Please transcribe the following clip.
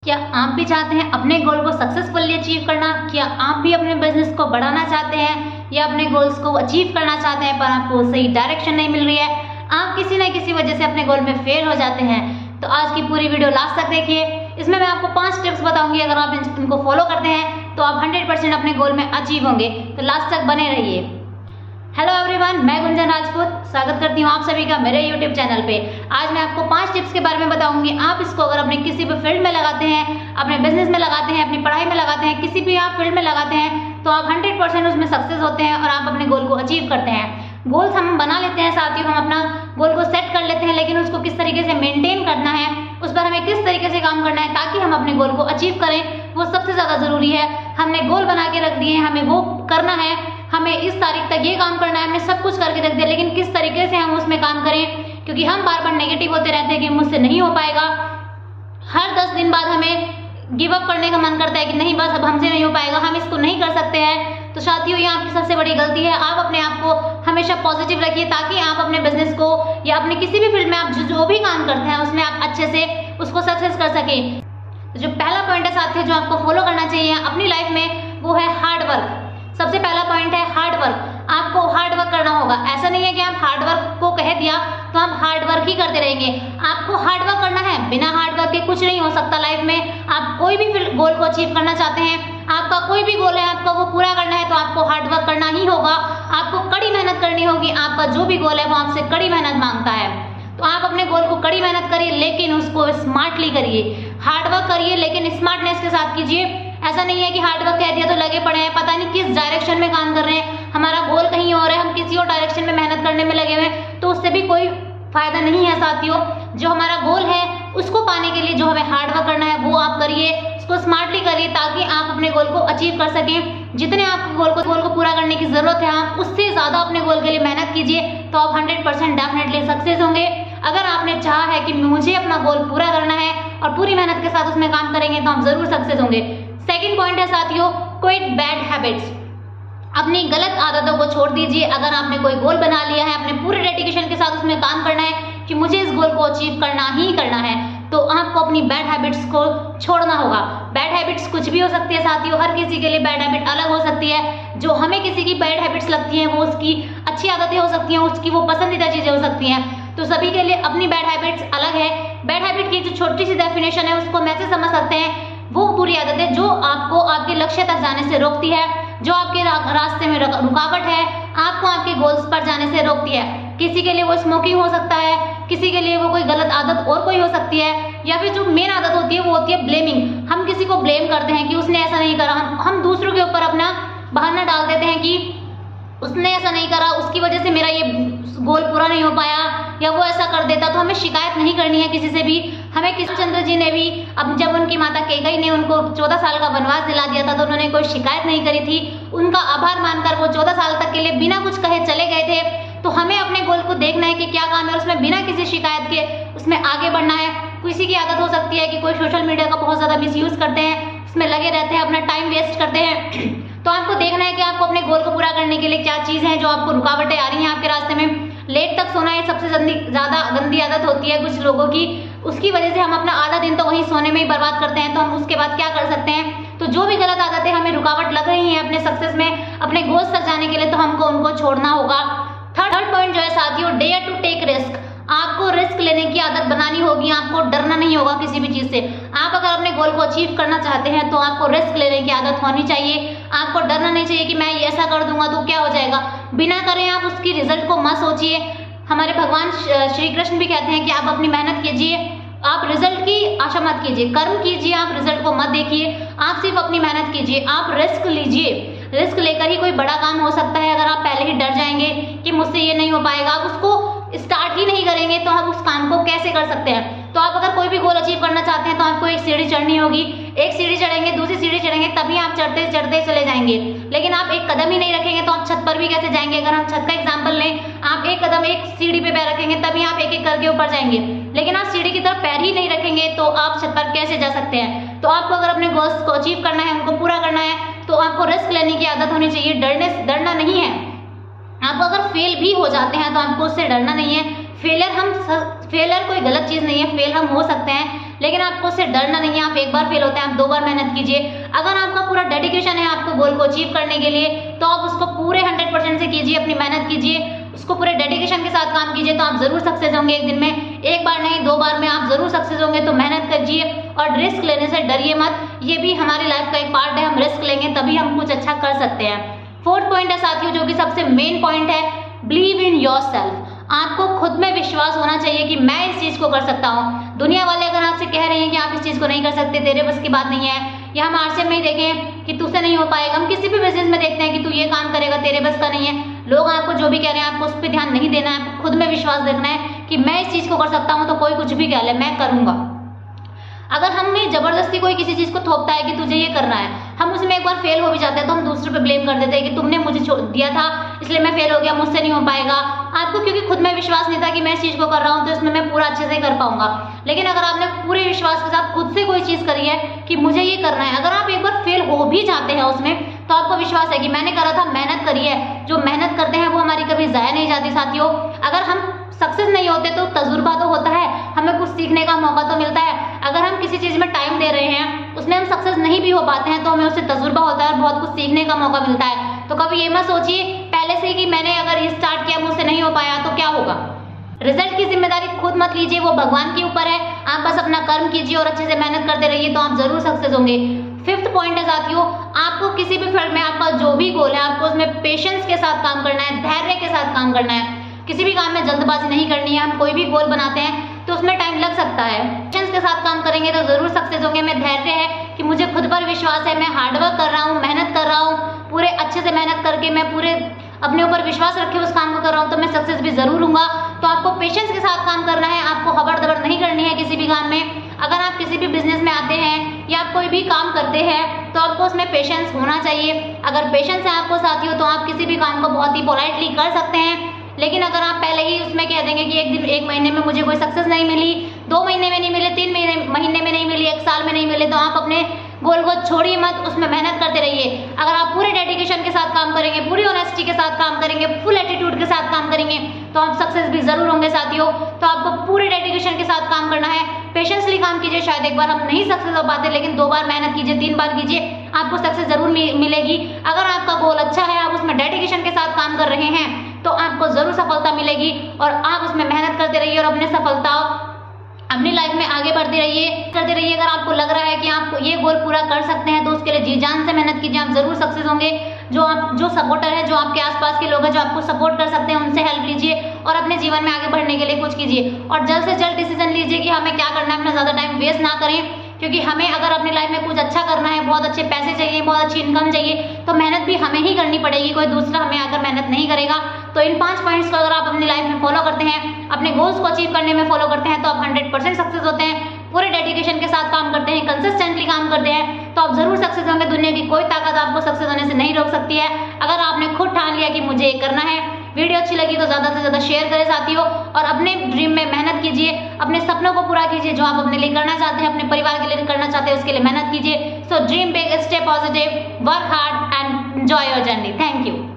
क्या आप भी चाहते हैं अपने गोल को सक्सेसफुली अचीव करना? क्या आप भी अपने बिजनेस को बढ़ाना चाहते हैं या अपने गोल्स को अचीव करना चाहते हैं पर आपको सही डायरेक्शन नहीं मिल रही है, आप किसी न किसी वजह से अपने गोल में फेल हो जाते हैं? तो आज की पूरी वीडियो लास्ट तक देखिए। इसमें मैं आपको 5 टिप्स बताऊंगी, अगर आप इनको फॉलो करते हैं तो आप 100% अपने गोल में अचीव होंगे। तो लास्ट तक बने रहिए। हेलो एवरीवन, मैं गुंजन राजपूत स्वागत करती हूँ आप सभी का मेरे यूट्यूब चैनल पे। आज मैं आपको 5 टिप्स के बारे में बताऊंगी। आप इसको अगर अपने किसी भी फील्ड में लगाते हैं, अपने बिजनेस में लगाते हैं, अपनी पढ़ाई में लगाते हैं, किसी भी आप फील्ड में लगाते हैं तो आप 100% उसमें सक्सेस होते हैं और आप अपने गोल को अचीव करते हैं। गोल्स हम बना लेते हैं साथियों, हम अपना गोल को सेट कर लेते हैं, लेकिन उसको किस तरीके से मेंटेन करना है, उस पर हमें किस तरीके से काम करना है ताकि हम अपने गोल को अचीव करें, वो सबसे ज्यादा जरूरी है। हमने गोल बना के रख दिए हैं, हमें वो करना है, हमें इस तारीख तक ये काम करना है, हमने सब कुछ करके रख दिया, लेकिन किस तरीके से हम उसमें काम करें, क्योंकि हम बार बार नेगेटिव होते रहते हैं कि मुझसे नहीं हो पाएगा। हर 10 दिन बाद हमें गिव अप करने का मन करता है कि नहीं बस अब हमसे नहीं हो पाएगा, हम इसको नहीं कर सकते हैं। तो साथियों, ये आपकी सबसे बड़ी गलती है। आप अपने आप को हमेशा पॉजिटिव रखिए ताकि आप अपने बिजनेस को या अपने किसी भी फील्ड में आप जो भी काम करते हैं उसमें आप अच्छे से उसको सक्सेस कर सकें। तो जो पहला पॉइंट है साथियों जो आपको फॉलो करना चाहिए अपनी लाइफ में, वो है हार्ड वर्क। सबसे पहला पॉइंट है हार्ड वर्क। आपको हार्ड वर्क करना होगा। ऐसा नहीं है कि आप हार्ड वर्क को कह दिया तो आप हार्ड वर्क ही करते रहेंगे। आपको हार्ड वर्क करना है, बिना हार्ड वर्क के कुछ नहीं हो सकता लाइफ में। आप कोई भी गोल को अचीव करना चाहते हैं, आपका कोई भी गोल है, आपका वो पूरा करना है तो आपको हार्ड वर्क करना ही होगा। आपको कड़ी मेहनत करनी होगी। आपका जो भी गोल है वो आपसे कड़ी मेहनत मांगता है, तो आप अपने गोल को कड़ी मेहनत करिए, लेकिन उसको स्मार्टली करिए। हार्ड वर्क करिए लेकिन स्मार्टनेस के साथ कीजिए। ऐसा नहीं है कि हार्ड वर्क कह दिया तो लगे पड़े हैं, पता नहीं किस डायरेक्शन में काम कर रहे हैं, हमारा गोल कहीं और है, हम किसी और डायरेक्शन में मेहनत करने में लगे हुए हैं, तो उससे भी कोई फायदा नहीं है साथियों। जो हमारा गोल है उसको पाने के लिए जो हमें हार्ड वर्क करना है वो आप करिए, उसको स्मार्टली करिए ताकि आप अपने गोल को अचीव कर सकें। जितने आपको गोल को पूरा करने की जरूरत है, आप उससे ज्यादा अपने गोल के लिए मेहनत कीजिए तो आप 100% डेफिनेटली सक्सेस होंगे। अगर आपने चाहा है कि मुझे अपना गोल पूरा करना है और पूरी मेहनत के साथ उसमें काम करेंगे तो आप जरूर सक्सेस होंगे। सेकंड पॉइंट है साथियों, क्विट बैड हैबिट्स। अपनी गलत आदतों को छोड़ दीजिए। अगर आपने कोई गोल बना लिया है, अपने पूरे डेडिकेशन के साथ उसमें काम करना है कि मुझे इस गोल को अचीव करना ही करना है, तो आपको अपनी बैड हैबिट्स को छोड़ना होगा। बैड हैबिट्स कुछ भी हो सकती है साथियों, हर किसी के लिए बैड हैबिट अलग हो सकती है। जो हमें किसी की बैड हैबिट्स लगती हैं वो उसकी अच्छी आदतें हो सकती हैं, उसकी वो पसंदीदा चीजें हो सकती हैं। तो सभी के लिए अपनी बैड हैबिट्स अलग है। बैड हैबिट की जो छोटी सी डेफिनेशन है उसको हम ऐसे समझ सकते हैं, वो बुरी आदत है जो आपको आपके लक्ष्य तक जाने से रोकती है, जो आपके रास्ते में रुकावट है, आपको आपके गोल्स पर जाने से रोकती है। किसी के लिए वो स्मोकिंग हो सकता है, किसी के लिए वो कोई गलत आदत और कोई हो सकती है, या फिर जो मेन आदत होती है वो होती है ब्लेमिंग। हम किसी को ब्लेम करते हैं कि उसने ऐसा नहीं करा, हम दूसरों के ऊपर अपना बहाना डाल देते हैं कि उसने ऐसा नहीं करा, उसकी वजह से मेरा ये गोल पूरा नहीं हो पाया, या वो ऐसा कर देता। तो हमें शिकायत नहीं करनी है किसी से भी। हमें कृष्णचंद्र जी ने भी अब जब उनकी माता कैकेयी ने उनको 14 साल का वनवास दिला दिया था तो उन्होंने कोई शिकायत नहीं करी थी। उनका आभार मानकर वो 14 साल तक के लिए बिना कुछ कहे चले गए थे। तो हमें अपने गोल को देखना है कि क्या काम है, उसमें बिना किसी शिकायत के उसमें आगे बढ़ना है। किसी की आदत हो सकती है कि कोई सोशल मीडिया का बहुत ज्यादा मिसयूज करते हैं, उसमें लगे रहते हैं, अपना टाइम वेस्ट करते हैं। तो आपको देखना है कि आपको अपने गोल को पूरा करने के लिए क्या चीज है जो आपको रुकावटें आ रही हैं आपके रास्ते में। लेट तक सोना ये सबसे ज्यादा गंदी आदत होती है कुछ लोगों की। उसकी वजह से हम अपना आधा दिन तो वही सोने में ही बर्बाद करते हैं। तो हम उसके बाद क्या कर सकते हैं? तो जो भी गलत आदतें हमें रुकावट लग रही हैं अपने सक्सेस में, अपने गोल्स तक जाने के लिए, तो हमको उनको छोड़ना होगा। थर्ड पॉइंट जो है साथियों, डेयर टू टेक रिस्क। आपको रिस्क लेने की आदत बनानी होगी, आपको डरना नहीं होगा किसी भी चीज से। आप अगर अपने गोल को अचीव करना चाहते हैं तो आपको रिस्क लेने की आदत होनी चाहिए। आपको डरना नहीं चाहिए कि मैं ये ऐसा कर दूंगा तो क्या हो जाएगा। बिना करें आप उसकी रिजल्ट को मत सोचिए। हमारे भगवान श्री कृष्ण भी कहते हैं कि आप अपनी मेहनत कीजिए, आप रिजल्ट की आशा मत कीजिए, कर्म कीजिए, आप रिजल्ट को मत देखिए, आप सिर्फ अपनी मेहनत कीजिए, आप रिस्क लीजिए। रिस्क लेकर ही कोई बड़ा काम हो सकता है। अगर आप पहले ही डर जाएंगे कि मुझसे ये नहीं हो पाएगा, आप उसको स्टार्ट ही नहीं करेंगे तो आप उस काम को कैसे कर सकते हैं। तो आप अगर कोई भी गोल अचीव करना चाहते हैं तो आपको एक सीढ़ी चढ़नी होगी। एक सीढ़ी चढ़ेंगे, दूसरी सीढ़ी चढ़ेंगे, तभी आप चढ़ते चढ़ते चले जाएंगे। लेकिन आप एक कदम ही नहीं रखेंगे तो आप छत पर भी कैसे जाएंगे। अगर हम छत का एग्जांपल लें, आप एक कदम एक सीढ़ी पे पैर रखेंगे तभी आप एक एक करके ऊपर जाएंगे, लेकिन आप सीढ़ी की तरफ पैर ही नहीं रखेंगे तो आप छत पर कैसे जा सकते हैं। तो आपको अगर अपने गोल्स को अचीव करना है, उनको पूरा करना है, तो आपको रिस्क लेने की आदत होनी चाहिए। डरना नहीं है। आप अगर फेल भी हो जाते हैं तो आपको उससे डरना नहीं है। फेलियर कोई गलत चीज नहीं है, फेल हम हो सकते हैं, लेकिन आपको उससे डरना नहीं है। आप एक बार फेल होते हैं, आप 2 बार मेहनत कीजिए। अगर आपका पूरा डेडिकेशन है आपको गोल को अचीव करने के लिए, तो आप उसको पूरे 100% से कीजिए, अपनी मेहनत कीजिए, उसको पूरे डेडिकेशन के साथ काम कीजिए, तो आप जरूर सक्सेस होंगे एक दिन में। एक बार नहीं 2 बार में आप जरूर सक्सेस होंगे। तो मेहनत कीजिए और रिस्क लेने से डरिए मत। ये भी हमारी लाइफ का एक पार्ट है, हम रिस्क लेंगे तभी हम कुछ अच्छा कर सकते हैं। 4th पॉइंट है साथियों, जो कि सबसे मेन पॉइंट है, बिलीव इन योरसेल्फ। आपको खुद में विश्वास होना चाहिए कि मैं इस चीज को कर सकता हूँ। दुनिया वाले अगर आपसे कह रहे हैं कि आप इस चीज को नहीं कर सकते, तेरे बस की बात नहीं है, या हम आरसीएम में ही देखें कि तुझसे नहीं हो पाएगा, हम किसी भी बिजनेस में देखते हैं कि तू ये काम करेगा, तेरे बस का नहीं है। लोग आपको जो भी कह रहे हैं आपको उस पर ध्यान नहीं देना है, खुद में विश्वास रखना है कि मैं इस चीज को कर सकता हूँ, तो कोई कुछ भी कह ले मैं करूंगा। अगर हमें जबरदस्ती कोई किसी चीज को थोपता है कि तुझे ये करना है, हम उसमें एक बार फेल हो भी जाते हैं तो हम दूसरे पे ब्लेम कर देते हैं कि तुमने मुझे दिया था इसलिए मैं फेल हो गया, मुझसे नहीं हो पाएगा। आपको क्योंकि खुद में विश्वास नहीं था कि मैं इस चीज को कर रहा हूँ तो इसमें मैं पूरा अच्छे से कर पाऊंगा। लेकिन अगर आपने पूरे विश्वास के साथ खुद से कोई चीज करी है कि मुझे ये करना है, अगर आप एक बार फेल हो भी जाते हैं उसमें, तो आपको विश्वास है कि मैंने करा था, मेहनत करी है। जो मेहनत करते हैं वो हमारी कभी जाया नहीं जाती साथियों। अगर हम सक्सेस नहीं होते तो तजुर्बा तो होता है, हमें कुछ सीखने का मौका तो मिलता है। अगर हम किसी चीज में टाइम दे रहे हैं, उसमें हम सक्सेस नहीं भी हो पाते हैं, तो हमें उससे तजुर्बा होता है और बहुत कुछ सीखने का मौका मिलता है। तो कभी ये मत सोचिए पहले से कि मैंने अगर ये स्टार्ट किया मुझसे नहीं हो पाया तो क्या होगा। रिजल्ट की जिम्मेदारी खुद मत लीजिए, वो भगवान के ऊपर है। आप बस अपना कर्म कीजिए और अच्छे से मेहनत करते रहिए, तो आप जरूर सक्सेस होंगे। 5th पॉइंट है साथियों, आपको किसी भी फील्ड में आपका जो भी गोल है, आपको उसमें पेशेंस के साथ काम करना है, धैर्य के साथ काम करना है। किसी भी काम में जल्दबाजी नहीं करनी है। हम कोई भी गोल बनाते हैं तो उसमें टाइम लग सकता है, पेशेंस के साथ काम करेंगे तो जरूर सक्सेस होंगे। मैं धैर्य है कि मुझे खुद पर विश्वास है, मैं हार्डवर्क कर रहा हूँ, मेहनत कर रहा हूँ, पूरे अच्छे से मेहनत करके मैं पूरे अपने ऊपर विश्वास रखे उस काम को कर रहा हूँ, तो मैं सक्सेस भी जरूर हूँगा। तो आपको पेशेंस के साथ काम करना है, आपको हबड़ दबड़ नहीं करनी है किसी भी काम में। अगर आप किसी भी बिजनेस में आते हैं या आप कोई भी काम करते हैं तो आपको उसमें पेशेंस होना चाहिए। अगर पेशेंस है आपको साथियों, तो आप किसी भी काम को बहुत ही पोलाइटली कर सकते हैं। लेकिन अगर आप पहले ही उसमें कह देंगे कि एक महीने में मुझे कोई सक्सेस नहीं मिली, 2 महीने में नहीं मिले, 3 महीने में नहीं मिली, 1 साल में नहीं मिले, तो आप अपने गोल को छोड़िए मत, उसमें मेहनत करते रहिए। अगर आप पूरे डेडिकेशन के साथ काम करेंगे, पूरी ऑनेस्टी के साथ काम करेंगे, फुल एटीट्यूड के साथ काम करेंगे, तो आप सक्सेस भी जरूर होंगे साथियों। तो आपको पूरे डेडिकेशन के साथ काम करना है, पेशेंसली काम कीजिए। शायद एक बार हम नहीं सक्सेस हो पाते, लेकिन 2 बार मेहनत कीजिए, 3 बार कीजिए, आपको सक्सेस जरूर मिलेगी। अगर आपका गोल अच्छा है, आप उसमें डेडिकेशन के साथ काम कर रहे हैं, तो आपको जरूर सफलता मिलेगी। और आप उसमें मेहनत करते रहिए और अपने सफलता अपनी लाइफ में आगे बढ़ते रहिए, करते रहिए। अगर आपको लग रहा है कि आप ये गोल पूरा कर सकते हैं, तो उसके लिए जी जान से मेहनत कीजिए, आप जरूर सक्सेस होंगे। जो सपोर्टर है, जो आपके आसपास के लोग हैं जो आपको सपोर्ट कर सकते हैं, उनसे हेल्प लीजिए और अपने जीवन में आगे बढ़ने के लिए कुछ कीजिए। और जल्द से जल्द डिसीजन लीजिए कि हमें क्या करना है, अपना ज्यादा टाइम वेस्ट ना करें, क्योंकि हमें अगर अपनी लाइफ में कुछ अच्छा करना है, बहुत अच्छे पैसे चाहिए, बहुत अच्छी इनकम चाहिए, तो मेहनत भी हमें ही करनी पड़ेगी, कोई दूसरा हमें आकर मेहनत नहीं करेगा। तो इन 5 पॉइंट्स को अगर आप अपनी लाइफ में फॉलो करते हैं, अपने गोल्स को अचीव करने में फॉलो करते हैं, तो आप 100% सक्सेस होते हैं। पूरे डेडिकेशन के साथ काम करते हैं, कंसिस्टेंटली काम करते हैं, तो आप जरूर सक्सेस होंगे। दुनिया की कोई ताकत आपको सक्सेस होने से नहीं रोक सकती है। अगर आपने खुद ठान लिया कि मुझे ये करना है। वीडियो अच्छी लगी तो ज्यादा से ज्यादा शेयर करें साथियों, और अपने ड्रीम में मेहनत कीजिए, अपने सपनों को पूरा कीजिए, जो आप अपने लिए करना चाहते हैं, अपने परिवार के लिए करना चाहते हैं, उसके लिए मेहनत कीजिए। So dream big, stay positive, work hard and enjoy your journey. Thank you.